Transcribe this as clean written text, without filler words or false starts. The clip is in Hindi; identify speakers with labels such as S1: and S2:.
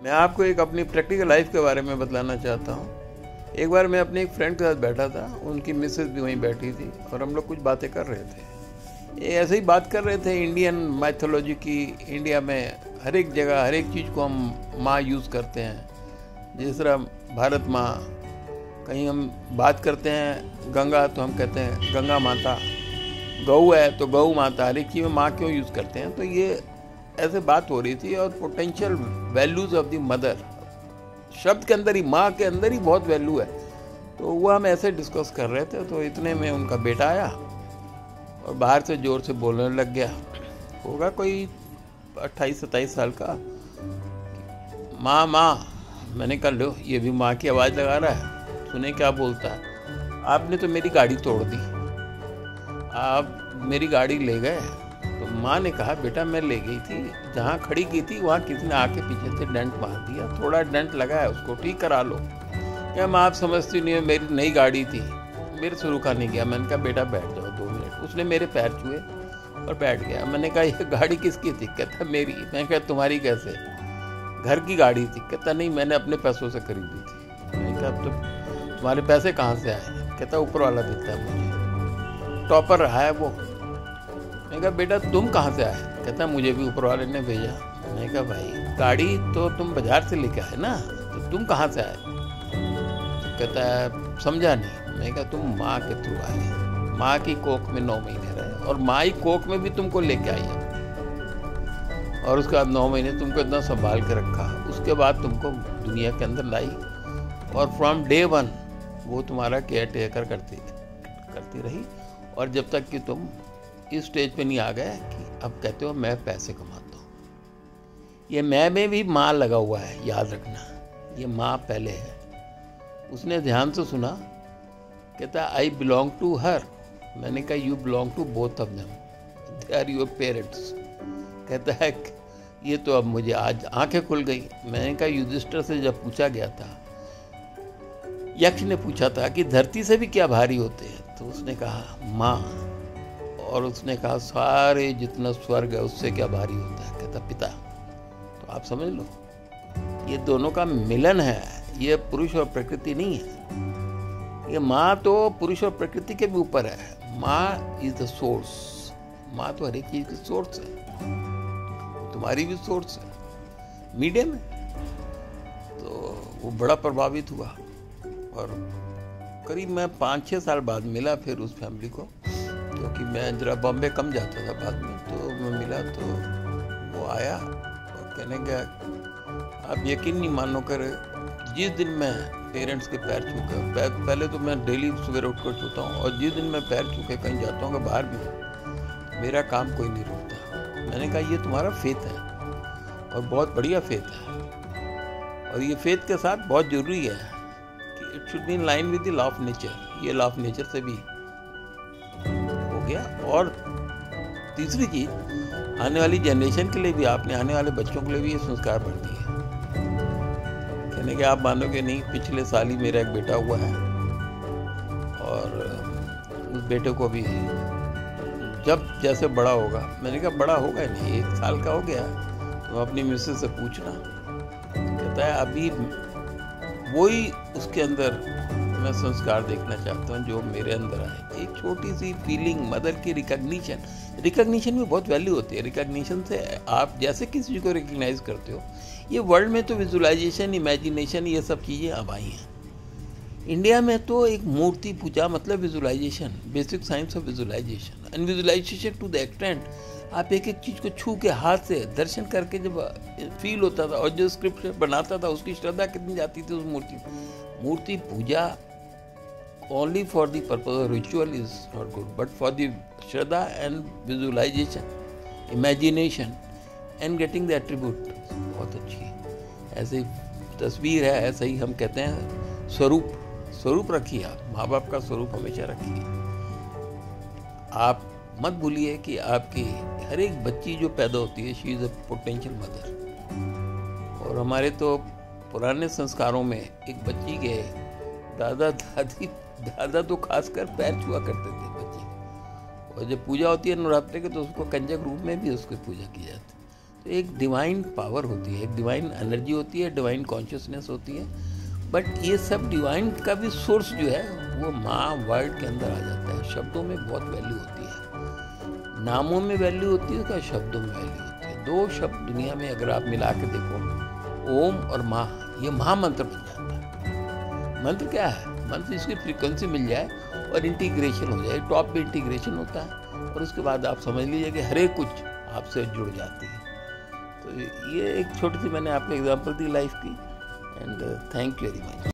S1: मैं आपको एक अपनी प्रैक्टिकल लाइफ के बारे में बतलाना चाहता हूँ। एक बार मैं अपने एक फ्रेंड के साथ बैठा था, उनकी मिसेस भी वहीं बैठी थी और हम लोग कुछ बातें कर रहे थे। ये ऐसे ही बात कर रहे थे इंडियन माइथोलॉजी की। इंडिया में हर एक जगह हर एक चीज़ को हम माँ यूज़ करते हैं। जिस तरह भारत माँ, कहीं हम बात करते हैं गंगा तो हम कहते हैं गंगा माता, गऊ है तो गऊ माता, हर एक चीज़ में माँ क्यों यूज़ करते हैं। तो ये ऐसे बात हो रही थी और potential values of the mother, शब्द के अंदर ही, माँ के अंदर ही बहुत वैल्यू है। तो वो हम ऐसे डिस्कस कर रहे थे। तो इतने में उनका बेटा आया और बाहर से ज़ोर से बोलने लग गया। होगा कोई 28-27 साल का। माँ माँ, मैंने कहा लो ये भी माँ की आवाज़ लगा रहा है, सुने क्या बोलता है। आपने तो मेरी गाड़ी तोड़ दी, आप मेरी गाड़ी ले गए। तो माँ ने कहा बेटा मैं ले गई थी, जहाँ खड़ी की थी वहाँ किसी ने आके पीछे से डेंट मार दिया, थोड़ा डेंट लगा है, उसको ठीक करा लो। क्या माँ आप समझती नहीं है, मेरी नई गाड़ी थी, मेरे से रुका नहीं गया। मैंने कहा बेटा बैठ जाओ 2 मिनट। उसने मेरे पैर छुए और बैठ गया। मैंने कहा ये गाड़ी किसकी थी? कहता मेरी। मैंने कहा तुम्हारी कैसे? घर की गाड़ी थी। कहता नहीं मैंने अपने पैसों से खरीदी थी। मैंने कहा तो तुम्हारे पैसे कहाँ से आए? कहता ऊपर वाला देता है मुझे, टॉपर रहा है वो। मैंने कहा बेटा तुम कहाँ से आए? कहता मुझे भी ऊपर वाले ने भेजा। मैंने कहा भाई गाड़ी तो तुम बाजार से लेके आए ना, तो तुम कहाँ से आए? तो कहता है समझा नहीं। मैंने कहा तुम माँ के थ्रू आए, माँ की कोख में 9 महीने रहे और माँ ही कोख में भी तुमको लेके आई है और उसके बाद 9 महीने तुमको इतना संभाल के रखा, उसके बाद तुमको दुनिया के अंदर लाई और फ्रॉम डे 1 वो तुम्हारा केयर टेकर करती रही। और जब तक कि तुम इस स्टेज पे नहीं आ गए कि अब कहते हो मैं पैसे कमाता हूँ। ये मैं में भी माँ लगा हुआ है, याद रखना। ये माँ पहले है। उसने ध्यान से सुना, कहता आई बिलोंग टू हर। मैंने कहा you belong to both of them, they are your parents. कहता है ये तो अब मुझे आज आंखें खुल गई। मैंने कहा युधिष्ठिर से जब पूछा गया था, यक्ष ने पूछा था कि धरती से भी क्या भारी होते हैं, तो उसने कहा माँ, और उसने कहा सारे जितना स्वर्ग है उससे क्या भारी होता है? कहता पिता। तो आप समझ लो ये दोनों का मिलन है, ये पुरुष और प्रकृति नहीं है। ये माँ तो पुरुष और प्रकृति के भी ऊपर है। माँ इज द सोर्स। माँ तो हर एक चीज की सोर्स है, तुम्हारी भी सोर्स है, मीडियम है। तो वो बड़ा प्रभावित हुआ और करीब मैं 5-6 साल बाद मिला फिर उस फैमिली को, क्योंकि मैं जरा बॉम्बे कम जाता था बाद में। तो मैं मिला तो वो आया और कहने गया आप यकीन नहीं मानो कर, जिस दिन मैं पेरेंट्स के पैर छूकर, पहले तो मैं डेली सवेरे उठकर छूता हूँ, और जिस दिन मैं पैर छू के कहीं जाता हूँ बाहर भी, मेरा काम कोई नहीं रोकता। मैंने कहा ये तुम्हारा फेथ है और बहुत बढ़िया फेथ है, और ये फेथ के साथ बहुत ज़रूरी है कि it should be in line with the law of nature. ये लॉ ऑफ नेचर से भी हो गया। और तीसरी चीज, आने वाली जनरेशन के लिए भी, आपने आने वाले बच्चों के लिए भी ये संस्कार भर दिए। कहने के आप मानोगे नहीं, पिछले साल ही मेरा एक बेटा हुआ है और उस बेटे को भी जब जैसे बड़ा होगा, मैंने कहा बड़ा होगा नहीं, 1 साल का हो गया, तो अपनी मिसेस से पूछना। कहता है अभी वही उसके अंदर मैं संस्कार देखना चाहता हूँ जो मेरे अंदर आए। एक छोटी सी फीलिंग, मदर की रिकग्निशन में बहुत वैल्यू होती है। रिकग्निशन से आप जैसे किसी को रिकग्नाइज करते हो, ये वर्ल्ड में तो विजुअलाइजेशन, इमेजिनेशन, ये सब चीज़ें अब आई हैं। इंडिया में तो एक मूर्ति पूजा मतलब visualisation, basic science of visualisation and visualisation to the extent आप एक एक चीज़ को छू के हाथ से दर्शन करके जब फील होता था, और जो स्क्रिप्ट बनाता था उसकी श्रद्धा कितनी जाती थी उस मूर्ति पूजा only for the purpose of ritual is not good, but for the shraddha and visualization, imagination and getting the attribute बहुत अच्छी है। ऐसे तस्वीर है, ऐसे ही हम कहते हैं स्वरूप रखिए। आप माँ बाप का स्वरूप हमेशा रखिए। आप मत भूलिए कि आपकी हर एक बच्ची जो पैदा होती है, she is a potential mother. और हमारे तो पुराने संस्कारों में एक बच्ची के दादा तो खासकर पैर छुआ करते थे बच्चे, और जब पूजा होती है नवरात्रि के तो उसको कंजक रूप में भी उसकी पूजा की जाती है। तो एक डिवाइन पावर होती है, एक डिवाइन एनर्जी होती है, डिवाइन कॉन्शियसनेस होती है। बट ये सब डिवाइन का भी सोर्स जो है वो माँ वर्ड के अंदर आ जाता है। शब्दों में बहुत वैल्यू होती है, नामों में वैल्यू होती है, शब्दों में वैल्यू होती है। दो शब्द दुनिया में अगर आप मिला के देखो, ओम और माँ, ये महामंत्र बन जाता है। मंत्र क्या है? मंत्र इसकी फ्रीक्वेंसी मिल जाए और इंटीग्रेशन हो जाए, टॉप पे इंटीग्रेशन होता है और उसके बाद आप समझ लीजिए कि हर एक कुछ आपसे जुड़ जाती है। तो ये एक छोटी सी मैंने आपको एग्जांपल दी लाइफ की। And thank you very much.